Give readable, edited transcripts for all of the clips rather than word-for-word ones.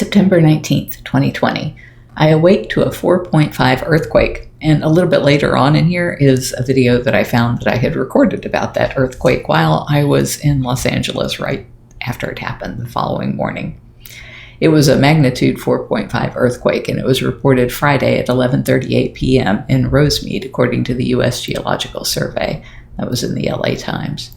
September 19th, 2020. I awake to a 4.5 earthquake, and a little bit later on in here is a video that I found that I had recorded about that earthquake while I was in Los Angeles right after it happened the following morning. It was a magnitude 4.5 earthquake, and it was reported Friday at 11:38 p.m. in Rosemead, according to the U.S. Geological Survey. That was in the LA Times.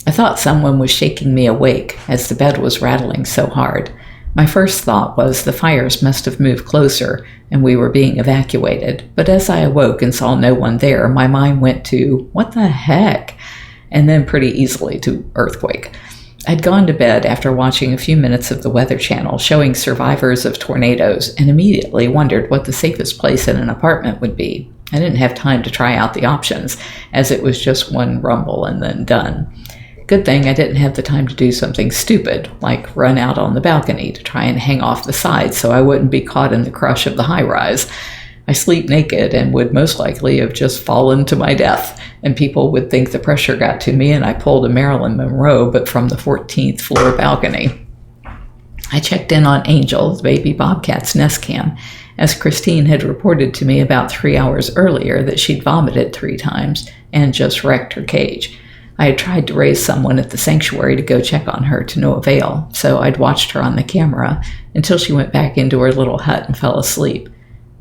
I thought someone was shaking me awake as the bed was rattling so hard. My first thought was the fires must have moved closer and we were being evacuated, but as I awoke and saw no one there, my mind went to, what the heck? And then pretty easily to earthquake. I'd gone to bed after watching a few minutes of the Weather Channel showing survivors of tornadoes and immediately wondered what the safest place in an apartment would be. I didn't have time to try out the options, as it was just one rumble and then done. Good thing I didn't have the time to do something stupid, like run out on the balcony to try and hang off the side so I wouldn't be caught in the crush of the high-rise. I sleep naked and would most likely have just fallen to my death, and people would think the pressure got to me and I pulled a Marilyn Monroe, but from the 14th floor balcony. I checked in on Angel, the baby bobcat's nest cam, as Christine had reported to me about 3 hours earlier that she'd vomited 3 times and just wrecked her cage. I had tried to raise someone at the sanctuary to go check on her to no avail, so I'd watched her on the camera until she went back into her little hut and fell asleep.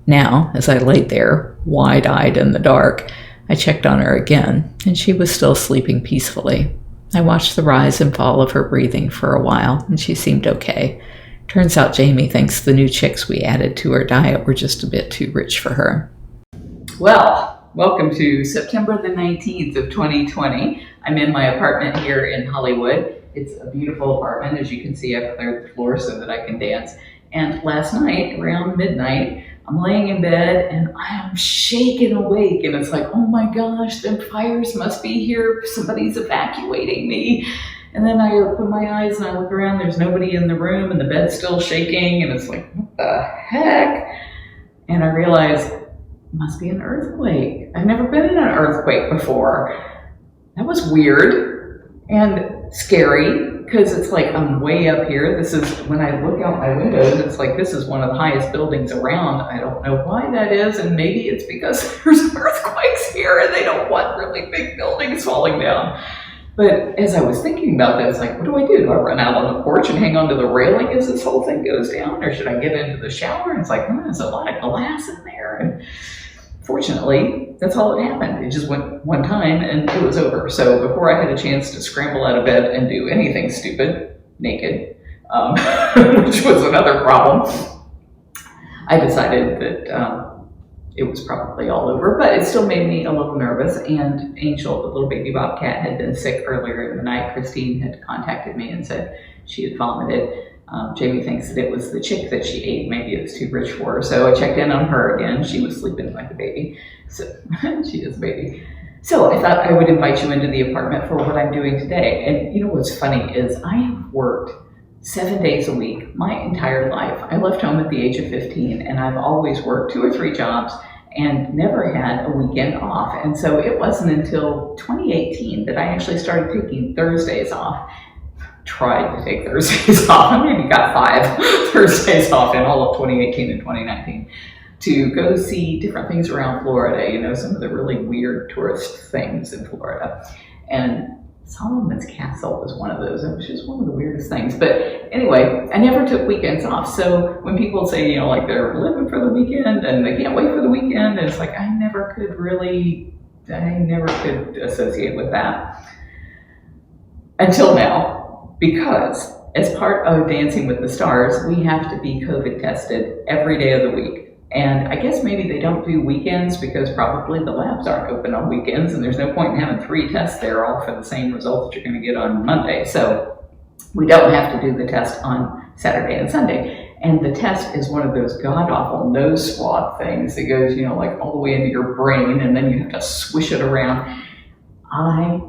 Now, as I laid there, wide-eyed in the dark, I checked on her again, and she was still sleeping peacefully. I watched the rise and fall of her breathing for a while, and she seemed okay. Turns out Jamie thinks the new chicks we added to her diet were just a bit too rich for her. Well, welcome to September the 19th of 2020. I'm in my apartment here in Hollywood. It's a beautiful apartment. As you can see, I've cleared the floor so that I can dance. And last night, around midnight, I'm laying in bed and I am shaken awake. And it's like, oh my gosh, the fires must be here. Somebody's evacuating me. And then I open my eyes and I look around. There's nobody in the room and the bed's still shaking. And it's like, what the heck? And I realize, must be an earthquake. I've never been in an earthquake before. That was weird and scary because it's like I'm way up here. This is when I look out my windows, it's like this is one of the highest buildings around. I don't know why that is, and maybe it's because there's earthquakes here and they don't want really big buildings falling down. But as I was thinking about that, it's like, what do I do? Do I run out on the porch and hang onto the railing as this whole thing goes down? Or should I get into the shower? And it's like, there's a lot of glass in there. And fortunately, that's all that happened. It just went one time and it was over. So before I had a chance to scramble out of bed and do anything stupid, naked, which was another problem, I decided that it was probably all over, but it still made me a little nervous. And Angel, the little baby bobcat, had been sick earlier in the night. Christine had contacted me and said she had vomited. Jamie thinks that it was the chick that she ate. Maybe it was too rich for her. So I checked in on her again. She was sleeping like a baby. So she is a baby. So I thought I would invite you into the apartment for what I'm doing today. And you know what's funny is I have worked 7 days a week my entire life. I left home at the age of 15 and I've always worked 2 or 3 jobs and never had a weekend off. And so it wasn't until 2018 that I actually started taking Thursdays off. Tried to take Thursdays off. I maybe got 5 Thursdays off in all of 2018 and 2019 to go see different things around Florida, you know, some of the really weird tourist things in Florida. And Solomon's Castle was one of those. It was just one of the weirdest things. But anyway, I never took weekends off. So when people say, you know, like they're living for the weekend and they can't wait for the weekend, it's like I never could associate with that until now. Because as part of Dancing with the Stars, we have to be COVID tested every day of the week. And I guess maybe they don't do weekends because probably the labs aren't open on weekends and there's no point in having 3 tests there all for the same result that you're going to get on Monday. So we don't have to do the test on Saturday and Sunday. And the test is one of those god-awful nose swab things that goes, you know, like all the way into your brain and then you have to swish it around. I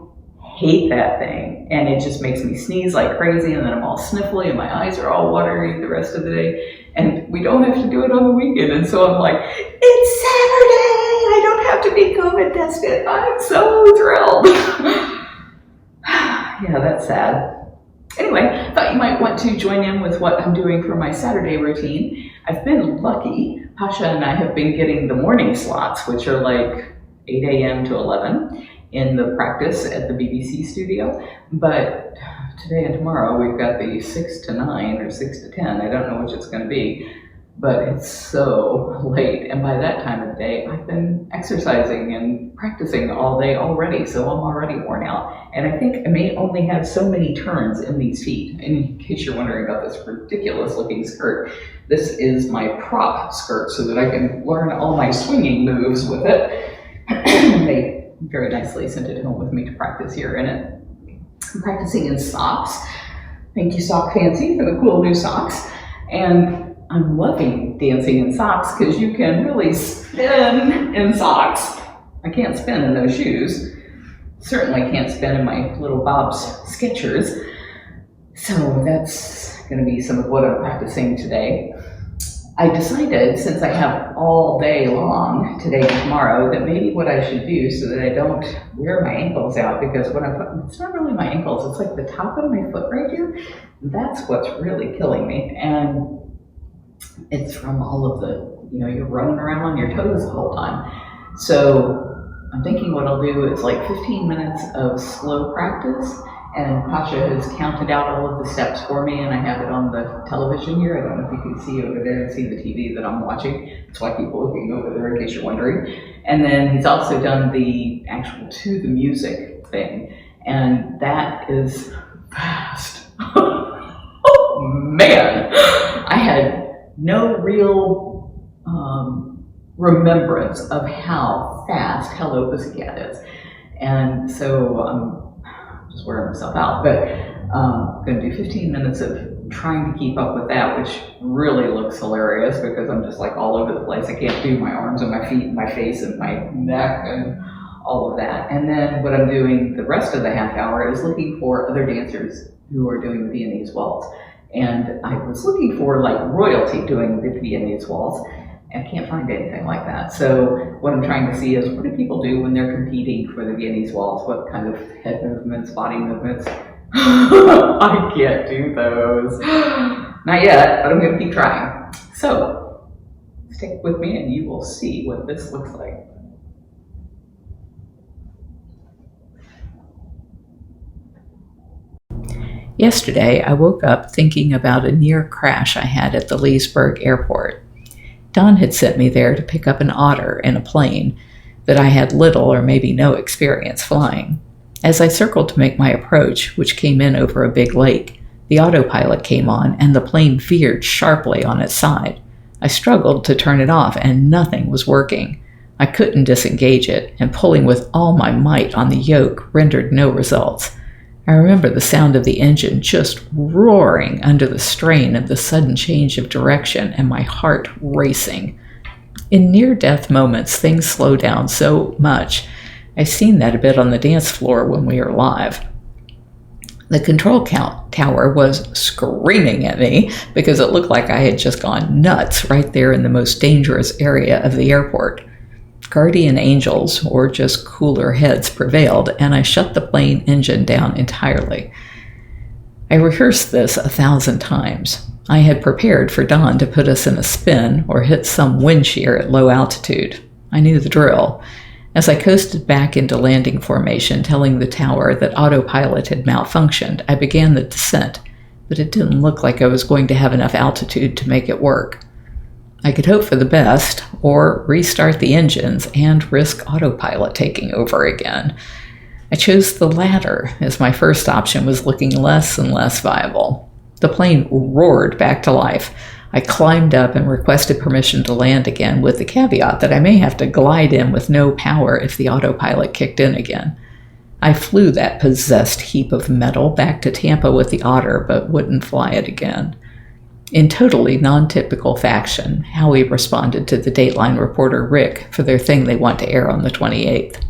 hate that thing, and it just makes me sneeze like crazy, and then I'm all sniffly and my eyes are all watery the rest of the day, and we don't have to do it on the weekend. And so I'm like, it's Saturday, I don't have to be COVID tested. I'm so thrilled. Yeah, that's sad. Anyway, I thought you might want to join in with what I'm doing for my Saturday routine. I've been lucky. Pasha and I have been getting the morning slots, which are like 8 a.m. to 11 in the practice at the BBC studio. But today and tomorrow we've got the 6 to 9 or 6 to 10. I don't know which it's going to be, but it's so late. And by that time of the day, I've been exercising and practicing all day already, so I'm already worn out. And I think I may only have so many turns in these feet. In case you're wondering about this ridiculous looking skirt, this is my prop skirt so that I can learn all my swinging moves with it. They very nicely sent it home with me to practice here in it. I'm practicing in socks. Thank you, Sock Fancy, for the cool new socks. And I'm loving dancing in socks because you can really spin in socks. I can't spin in those shoes. Certainly can't spin in my little Bob's Skechers. So that's going to be some of what I'm practicing today. I decided, since I have all day long, today and tomorrow, that maybe what I should do so that I don't wear my ankles out, because when it's not really my ankles, it's like the top of my foot right here. That's what's really killing me. And it's from all of the, you're running around on your toes the whole time. So I'm thinking what I'll do is like 15 minutes of slow practice. And Pasha has counted out all of the steps for me, and I have it on the television here. I don't know if you can see over there and see the TV that I'm watching. That's why I keep looking over there, in case you're wondering. And then he's also done the actual to the music thing, and that is fast. Oh man! I had no real remembrance of how fast Hello Pussycat is. And so I'm just wearing myself out, but I'm going to do 15 minutes of trying to keep up with that, which really looks hilarious because I'm just like all over the place. I can't do my arms and my feet and my face and my neck and all of that. And then what I'm doing the rest of the half hour is looking for other dancers who are doing the Viennese waltz. And I was looking for like royalty doing the Viennese waltz. I can't find anything like that. So what I'm trying to see is, what do people do when they're competing for the Viennese waltz? What kind of head movements, body movements? I can't do those. Not yet, but I'm going to keep trying. So stick with me and you will see what this looks like. Yesterday, I woke up thinking about a near crash I had at the Leesburg airport. Don had sent me there to pick up an otter in a plane that I had little or maybe no experience flying. As I circled to make my approach, which came in over a big lake, the autopilot came on and the plane veered sharply on its side. I struggled to turn it off and nothing was working. I couldn't disengage it, and pulling with all my might on the yoke rendered no results. I remember the sound of the engine just roaring under the strain of the sudden change of direction and my heart racing. In near-death moments, things slow down so much. I've seen that a bit on the dance floor when we are live. The control tower was screaming at me because it looked like I had just gone nuts right there in the most dangerous area of the airport. Guardian angels, or just cooler heads, prevailed, and I shut the plane engine down entirely. I rehearsed this 1,000 times. I had prepared for Don to put us in a spin or hit some wind shear at low altitude. I knew the drill. As I coasted back into landing formation, telling the tower that autopilot had malfunctioned, I began the descent, but it didn't look like I was going to have enough altitude to make it work. I could hope for the best, or restart the engines and risk autopilot taking over again. I chose the latter, as my first option was looking less and less viable. The plane roared back to life. I climbed up and requested permission to land again, with the caveat that I may have to glide in with no power if the autopilot kicked in again. I flew that possessed heap of metal back to Tampa with the Otter, but wouldn't fly it again. In totally non-typical fashion, Howie responded to the Dateline reporter Rick for their thing they want to air on the 28th.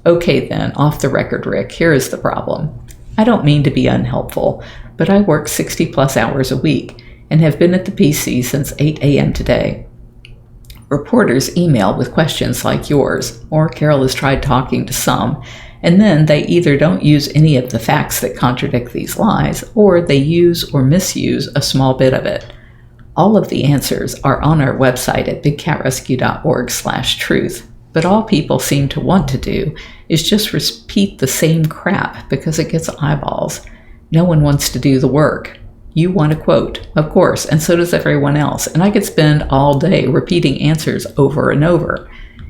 Okay then, off the record, Rick, here is the problem. I don't mean to be unhelpful, but I work 60-plus hours a week and have been at the PC since 8 a.m. today. Reporters email with questions like yours, or Carole has tried talking to some, And then they either don't use any of the facts that contradict these lies, or they use or misuse a small bit of it. All of the answers are on our website at bigcatrescue.org/truth, but all people seem to want to do is just repeat the same crap because it gets eyeballs. No one wants to do the work. You want a quote, of course, and so does everyone else, and I could spend all day repeating answers over and over.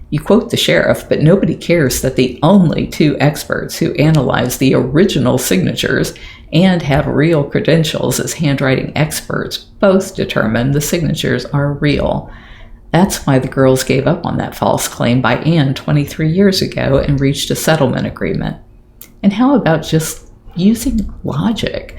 You quote the sheriff, but nobody cares that the only two experts who analyze the original signatures and have real credentials as handwriting experts both determine the signatures are real. That's why the girls gave up on that false claim by Anne 23 years ago and reached a settlement agreement. And how about just using logic?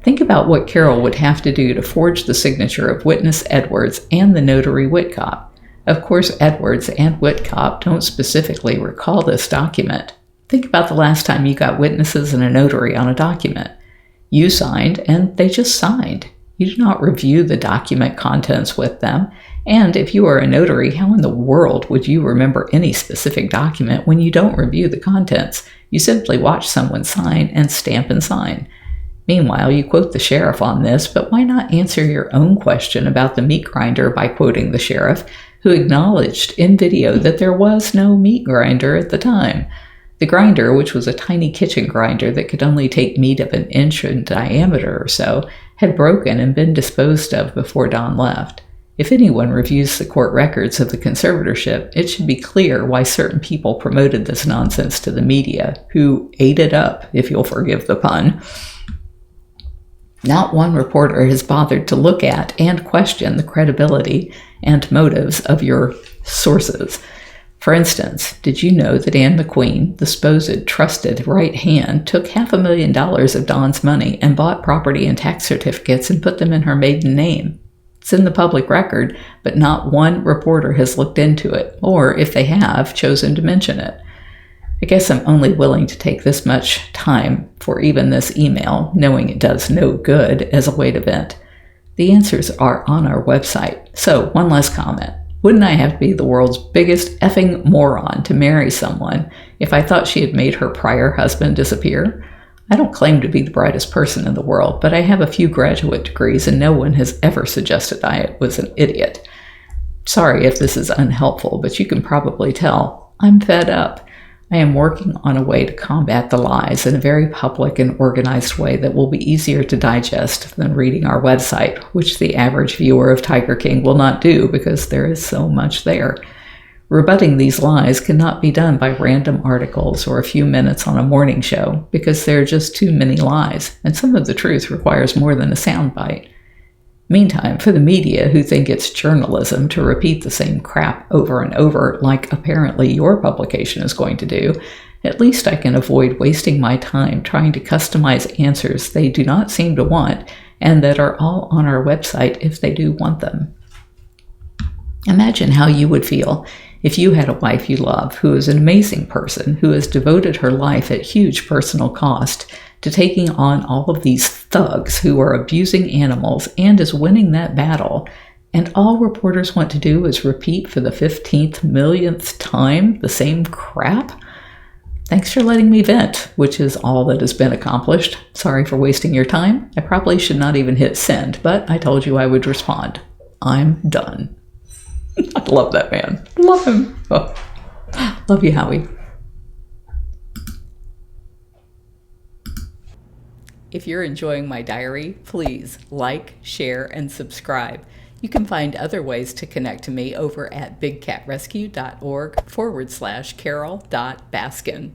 Think about what Carole would have to do to forge the signature of witness Edwards and the notary Whitcop. Of course, Edwards and Whitcop don't specifically recall this document. Think about the last time you got witnesses and a notary on a document. You signed, and they just signed. You do not review the document contents with them. And if you are a notary, how in the world would you remember any specific document when you don't review the contents? You simply watch someone sign and stamp and sign. Meanwhile, you quote the sheriff on this, but why not answer your own question about the meat grinder by quoting the sheriff, who acknowledged in video that there was no meat grinder at the time? The grinder, which was a tiny kitchen grinder that could only take meat of an inch in diameter or so, had broken and been disposed of before Don left. If anyone reviews the court records of the conservatorship, it should be clear why certain people promoted this nonsense to the media, who ate it up, if you'll forgive the pun. Not one reporter has bothered to look at and question the credibility and motives of your sources. For instance, did you know that Anne McQueen, the supposed trusted right hand, took $500,000 of Don's money and bought property and tax certificates and put them in her maiden name? It's in the public record, but not one reporter has looked into it, or if they have, chosen to mention it. I guess I'm only willing to take this much time for even this email, knowing it does no good as a way to vent. The answers are on our website. So, one last comment. Wouldn't I have to be the world's biggest effing moron to marry someone if I thought she had made her prior husband disappear? I don't claim to be the brightest person in the world, but I have a few graduate degrees and no one has ever suggested I was an idiot. Sorry if this is unhelpful, but you can probably tell I'm fed up. I am working on a way to combat the lies in a very public and organized way that will be easier to digest than reading our website, which the average viewer of Tiger King will not do because there is so much there. Rebutting these lies cannot be done by random articles or a few minutes on a morning show because there are just too many lies, and some of the truth requires more than a soundbite. Meantime, for the media who think it's journalism to repeat the same crap over and over like apparently your publication is going to do, at least I can avoid wasting my time trying to customize answers they do not seem to want and that are all on our website if they do want them. Imagine how you would feel if you had a wife you love who is an amazing person who has devoted her life at huge personal cost to taking on all of these thugs who are abusing animals and is winning that battle, and all reporters want to do is repeat for the 15th millionth time the same crap? Thanks for letting me vent, which is all that has been accomplished. Sorry for wasting your time. I probably should not even hit send, but I told you I would respond. I'm done. I love that man. Love him. Oh. Love you, Howie. If you're enjoying my diary, please like, share, and subscribe. You can find other ways to connect to me over at bigcatrescue.org/Carole.Baskin.